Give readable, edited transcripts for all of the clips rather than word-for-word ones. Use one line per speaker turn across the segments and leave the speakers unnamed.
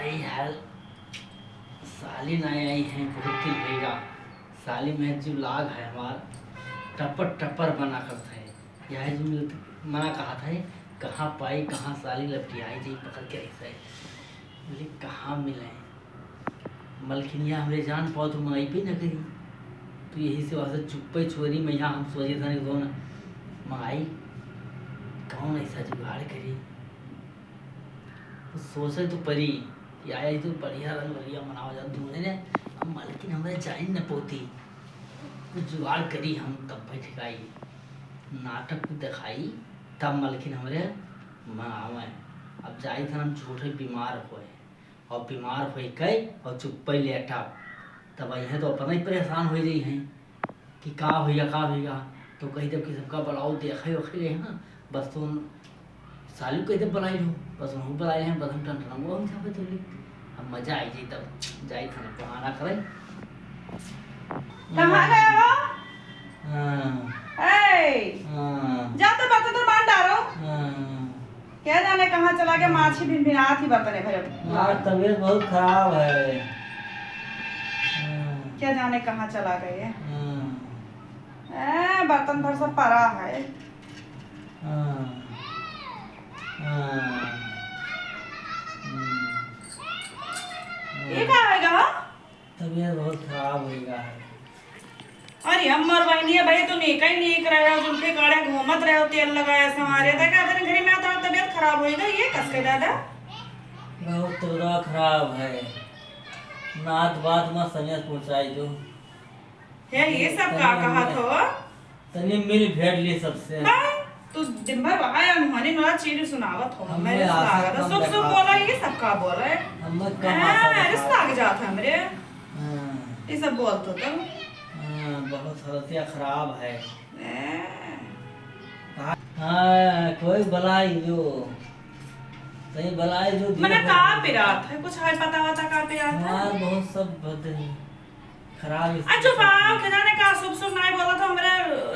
अरे यार साली नहीं आई है, बहुत दिन भैया। साली में जो लाग है हमार टपर टपर बना करता है। यह जो मना कहा था कहाँ पाई कहाँ साली लपटी आई जी पकड़ के ऐसा है। बोले कहाँ मिले मलखिनिया हमरे जान पाओ तो मंगाई पे न करी। तो यही से वहाँ से चुप्पे छोरी में यहाँ हम सोचे था तो मंगाई कौन ऐसा जुगाड़ करी। तो सोचे तो परी कि आया तो बढ़िया रंग बढ़िया मनावा जा दूने ने। अब मालकिन हमारे जाइन न पोती कुछ जुगाड़ करी हम तब पे ठिकाई नाटक दिखाई तब मालकिन हमारे मनावे। अब जाई था हम झूठे बीमार हुए और बीमार हुए कई और चुप्पे लेटा तब यह तो अपना ही परेशान हो गई हैं कि का भैया तो कही जब कि सबका बुलाओ देखे वखे गए हैं बस तो सालू कही जब बुलाई लो बस वहाँ बुलाए हैं बस हम टन वो हम छापे तो अब मजा आई जी तब जाई था बहाना करें।
कहाँ गए हो?
जाते
बात तो बांट डालो। क्या जाने कहाँ चला गया माछी भिनभिनात ही बर्तन है भाई।
यार तबीयत बहुत खराब है।
क्या जाने कहाँ चला गए। बर्तन भर सब पड़ा है। ये क्या होगा?
तबीयत बहुत खराब होगा है।
अरे अम्मर बहनी भाई तो नेका ही नीक रहे हो उनके काड़े घूमत रहे हो तेल लगाया समारे था क्या तेरे घर में आता तबीयत खराब होएगा ये कस के दादा
बहुत तबीयत खराब है। नात बात में संयत पहुंचाई दो
है ये सब का कहा तो
तनी मिल भेड़ ली सबसे
तू दिन भर वहां अनहोनी मेरा चीज सुनावत हो मेरे स्वागत है सुख सुख बोला ये सब का बोल रहे
हम कहां
रिश्ता लग जाता हमरे ये सब बोलतो तो
बहुत हालतिया खराब है। हाँ कोई बलाई जो सही बलाई जो
मैंने कहा पिरात है कुछ है पता वता का पिरात है
यार बहुत सब खराब
अच्छा बाप के जाने का सुख सुख नहीं बोला था हमरे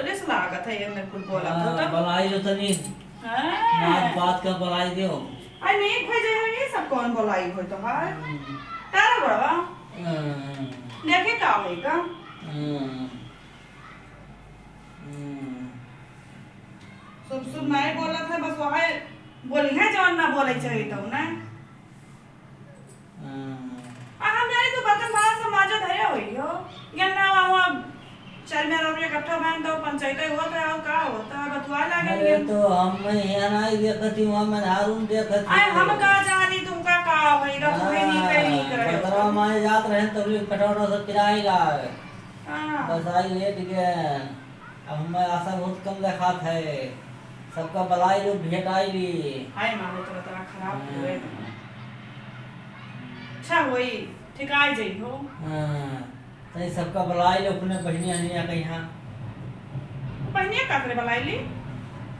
रिस लागत है ये मेरे को बोला था तब
बलाई जो तनी नात बात का बलाई दियो
आई नहीं भेजे है ये सब कौन बलाई हो तो हां तारा बड़वा देखे का होएगा सुख सुख नहीं बोला था बस वहां बोली है जवान ना बोले चाहिए तो ना हम जाने तो बर्तन भाड़ा समाज धरे होई हो गन्ना वहां चल मेरा रुपया इकट्ठा बैंक दो पंचायत होता है और का होता है बतवा लागे
तो हम यहाँ नहीं देखती वहाँ मैं हारून देखती
आई हम का जानी तुमका का होई रा तुम्हें नहीं करे
बतरा माने जात रहे तो भी कटौड़ा से किराए ला बस आई लेट गए। अब मैं आशा बहुत कम देखात है सबका बलाई लोग भेट आई ली
हाय मानो तो तेरा खराब हुए अच्छा होई ठीक आई जई हो
तो सबका बलाई लो अपने बहनी हनिया के यहाँ
बहनिया का करे बलाई ली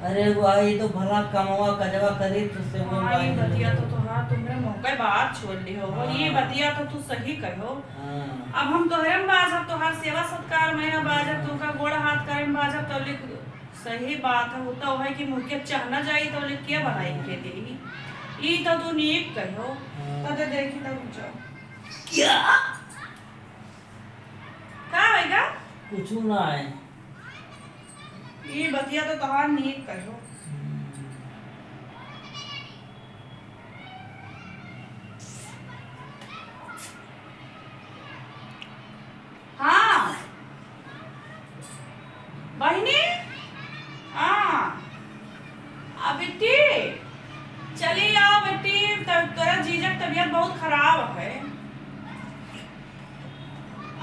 अरे भाई तो भला कमावा कजवा करी तुझसे वो
भाई बतिया तो हां तुमने मौका बात छोड़ ली हो ये बतिया तो तू सही कहो अब हम तोहरे में बाजब तोहार सेवा सत्कार में बाजब तुमका गोड़ हाथ करे में बाजब तो लिख सही बात है होता है कि मुझे चाहना जाई तो लिख क्या बनाई के देगी ई तो तू नीक कहो तब देखी तब जाओ
क्या
का होएगा
कुछ ना है
ये बतिया तो तोहार नीक कहो हाँ बहिनी हाँ बेटी चली आओ बेटी तेरा जीजक तबीयत बहुत खराब है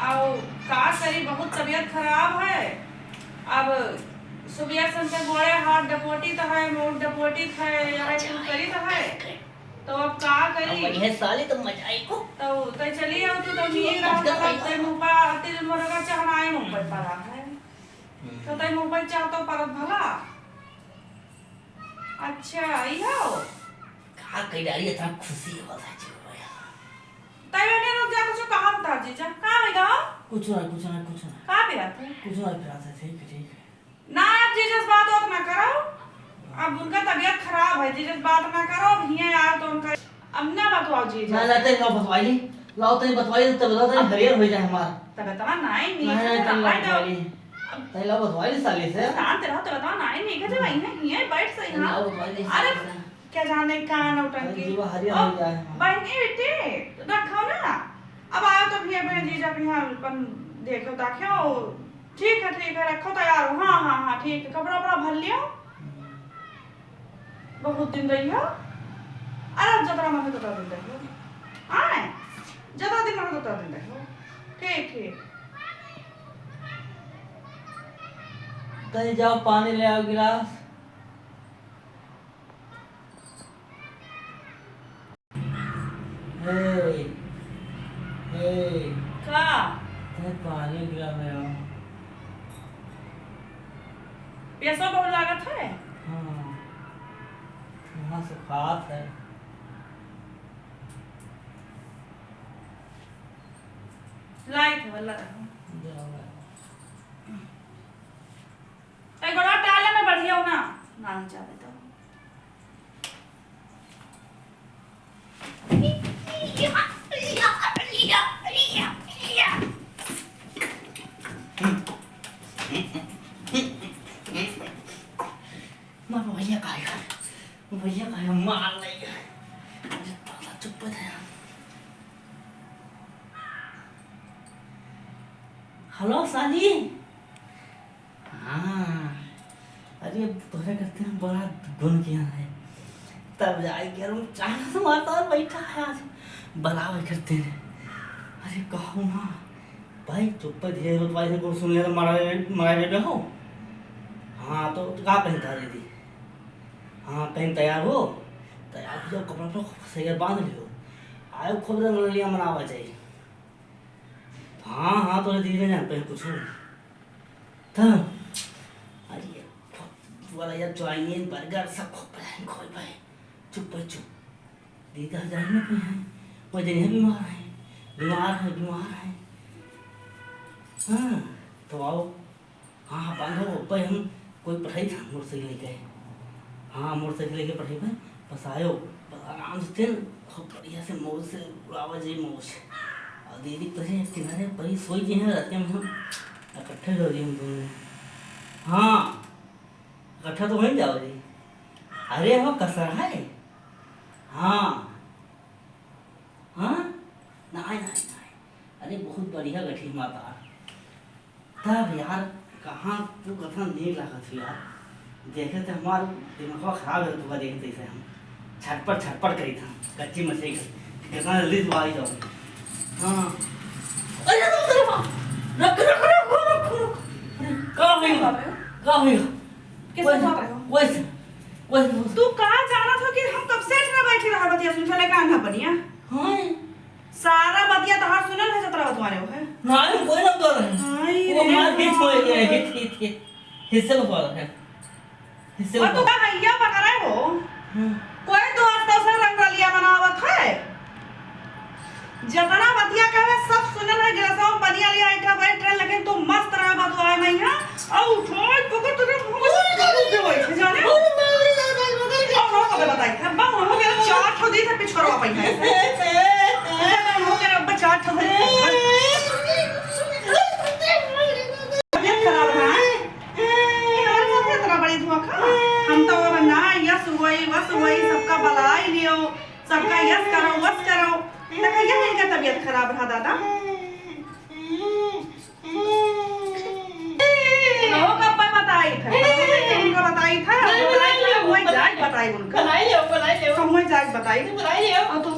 आओ का करी बहुत तबीयत खराब है। अब सुबह संते गोड़े हाथ डपोटी तो है मुंह डपोटी है यार तुम करी तो है तो अब का करी
अब ये साली तो मजा आई को
तो चली आओ तो नहीं रहा तो मुंह पर तिल मुर्गा चढ़ाए मुंह पर पड़ा है तो तई मुंह पर चाह तो परत भला अच्छा आई हो
का कई डाली इतना खुशी होता है जो
तई मैंने लोग जा कुछ कहा था जीजा का होगा
कुछ ना
का पे आते
कुछ ना फिर ठीक है
ना आप जीजा से बात ना करो अब उनका तबीयत खराब है जीजा से बात ना करो अब हिया यार तो उनका अब ना बतवाओ जी
ना ना ते नो बतवाई लाओ ते बतवाई तब लाओ ते हरियर हो जाए हमार
तब बता नहीं
नहीं ते ला बतवाई ते ला बतवाई साली से
शांत रहो तो बता नहीं के जब आई है बैठ सही हां
ला बतवाई
अरे क्या जाने कहां नौटंकी
जीवा हरियर हो जाए
बहनी बेटे रखो ना अब आओ तो भी अपने जीजा के यहाँ अपन देखो ताकि ठीक है रखो तैयार हो हाँ हाँ हाँ ठीक है कपड़ा वपड़ा भर लियो बहुत दिन रही हो अरे जतरा मन तो दिन रही हो आए जतरा दिन मन तो दिन रही हो ठीक ठीक
तो जाओ पानी ले आओ गिलास हे
का
पानी गिलास ले आओ
पैसा बहुत लागत है
हाँ वहाँ से खास है
लाइट है वाला रखो
जाओ
एक बड़ा टाले में बढ़िया हो ना ना चाहे तो
भैया का मार लेगा चुप है हेलो साली हाँ अरे तोरे करते हैं बड़ा गुण किया है तब जाए के रूम चाय से मारता और बैठा है आज बलावे करते हैं अरे कहो ना भाई चुप धीरे बतवाई से कुछ सुन ले तो मारा बेटे हो हाँ तो कहाँ पहनता दीदी हाँ कहीं तैयार हो जाओ कपड़ा पर सही बांध लियो आयो खूब रंग लिया मनावा चाहिए हाँ हाँ तो धीरे जान पे कुछ था अरे वाला यार चाइनीज बर्गर सब खोल पाए चुप दीदा जाए ना पे हैं वो दिन बीमार है हाँ तो आओ हाँ बांधो पे हम कोई पढ़ाई था मोटरसाइकिल लेके हाँ मोटरसाइकिल लेके पढ़ाई पे बस आयो आराम से खूब बढ़िया से मौज से उड़ावा जी मौज और दीदी परे किनारे परी सोई जी हैं रात में हम इकट्ठे हो रही हम दोनों हाँ इकट्ठा तो वहीं जाओ जी अरे वो कसर है हाँ हाँ नहीं अरे बहुत बढ़िया गठी माता तब यार कहाँ तू कथा नहीं लगा थी यार देखे थे हमारा दिमाग खराब है तो देखते थे हम छटपट करी था कच्ची मछली कितना जल्दी तो आ जाओ हाँ अरे
तू कहाँ जाना था कि हम कब से इतना बैठे रहा बतिया सुन चले का अन्ना बनिया
हाँ
सारा बतिया तो हार सुनल है जतरा तुम्हारे हो है
नहीं कोई ना कर वो मार हिट हो गया हिट हिस्से में पड़ा है हिस्से में
और तू का हैया पकड़ा हो कोई दोस्त से रंग लिया बनावत है जतना बतिया कहे सब सुनल है जैसा बनिया लिया आइटा बैठ रहे लेकिन तू मस्त रहा बतवा नहीं है और उठो पकड़ तुझे दे वही जाने और कब बताई था बा हो गया चार ठो दी था पिछड़वा पई है हो गया अब चार ठो दे खराब है हमारे साथ इतना बड़ी धुआं खा हम तो ना यस वही सबका भलाई लियो सबका यस करो वस करो लगा ये इनका तबीयत खराब रहा दादा वो कब बताई था उनका बताई था वही जाग बताई उनका
बनाई ले
समझ जाग बताई
बनाई ले
और तू